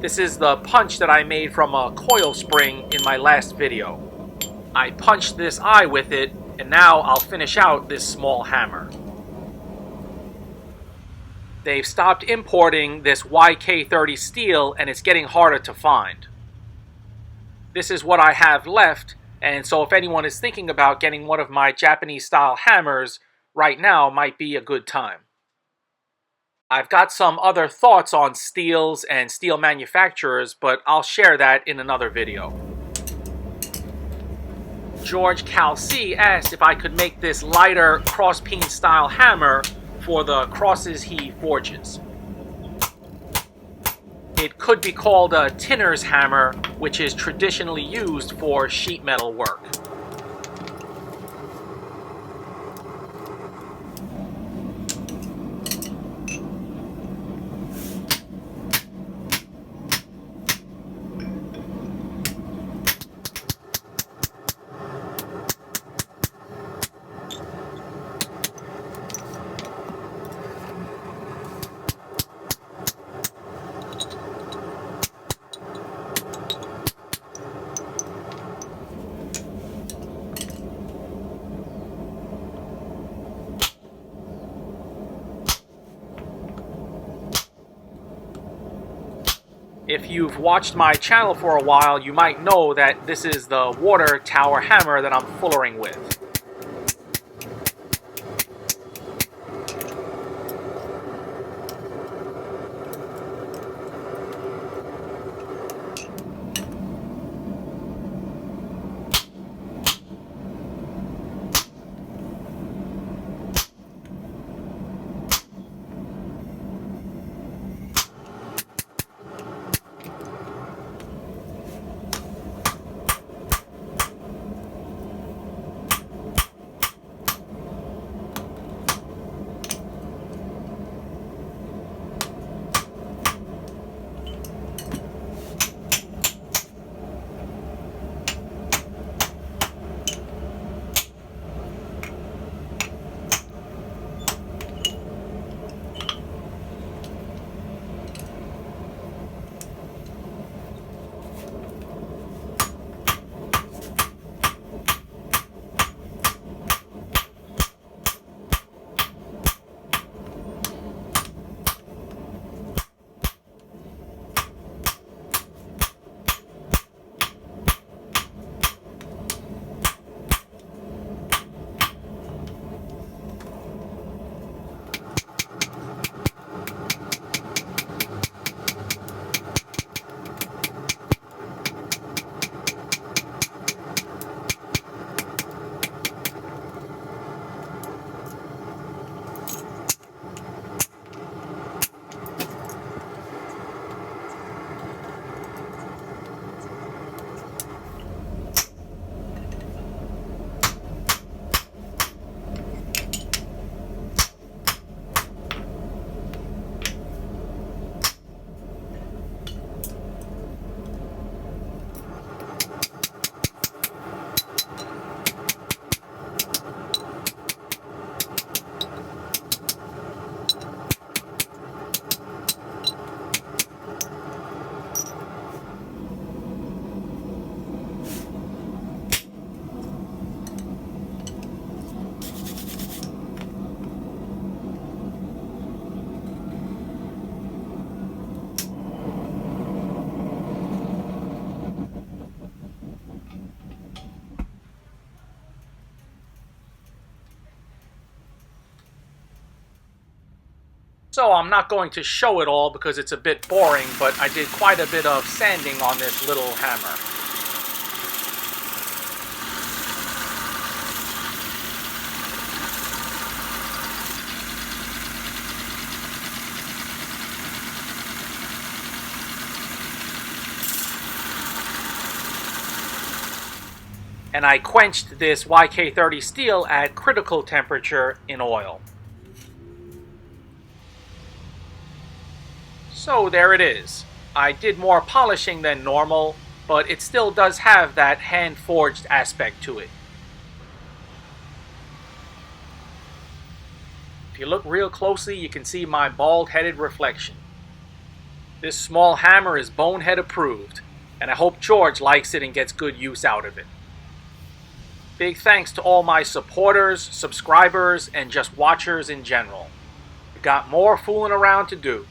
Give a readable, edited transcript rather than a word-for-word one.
This is the punch that I made from a coil spring in my last video. I punched this eye with it, and now I'll finish out this small hammer. They've stopped importing this YK30 steel, and it's getting harder to find. This is what I have left, and so if anyone is thinking about getting one of my Japanese style hammers, right now might be a good time. I've got some other thoughts on steels and steel manufacturers, but I'll share that in another video. George Calc asked if I could make this lighter cross-peen style hammer for the crosses he forges. It could be called a tinner's hammer, which is traditionally used for sheet metal work. If you've watched my channel for a while, you might know that this is the water tower hammer that I'm fullering with. So I'm not going to show it all because it's a bit boring, but I did quite a bit of sanding on this little hammer. And I quenched this YK30 steel at critical temperature in oil. So there it is. I did more polishing than normal, but it still does have that hand-forged aspect to it. If you look real closely, you can see my bald-headed reflection. This small hammer is bonehead approved, and I hope George likes it and gets good use out of it. Big thanks to all my supporters, subscribers, and just watchers in general. We've got more fooling around to do.